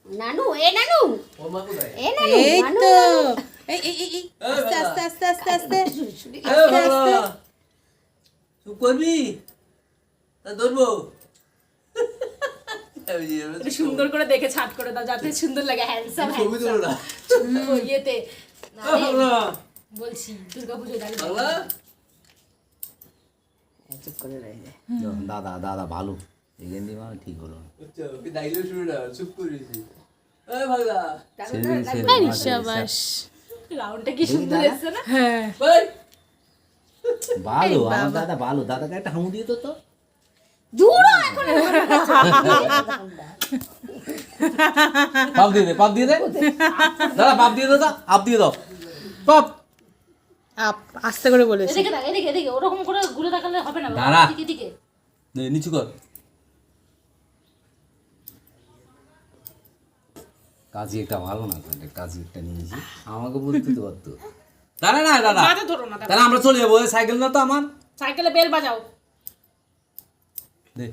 নানু নানু ও মা কোথায়? নানু এই নানু, তো নানু। এই আস্তে আস্তে আস্তে আস্তে আস্তে চুপ করবি তা ধরবো একটু সুন্দর করে দেখে ছাট করে দাও যাতে সুন্দর লাগে হ্যান্ডসাম ছবি তুলো না ইয়েতে বাংলা বলছি দুর্গাপুজোয় দাঁড়িয়ে বাংলা চুপ করে রইলে দাদা দাদা ভালো এখান দিয়ে মানে ঠিক হলো আচ্ছা ওকে ডাইলো শুনে না চুপ করেছি এই বাংলা শাবাশ রাউন্ডটা কি সুন্দর এসছে না হ্যাঁ ওই ভালো আমার দাদা ভালো দাদাকে একটা হামু দিয়ে তো দূর এখন পাপ দিয়ে দে দাদা পাপ দিয়ে দাও আপ দিয়ে দাও পাপ আপ আস্তে করে বলেছি এদিকে দেখ এদিকে এদিকে ওরকম করে ঘুরে তাকালে হবে না দাঁড়া। এদিকে এদিকে নিচু কর কাজী একটা ভালো না তাহলে কাজী একটা নিয়েছি আমাকে বলতে তো পারতো দাঁড়া না দাদা মাথা ধরো না তাহলে আমরা চলে যাবো সাইকেল না তো আমার সাইকেলে বেল বাজাও দে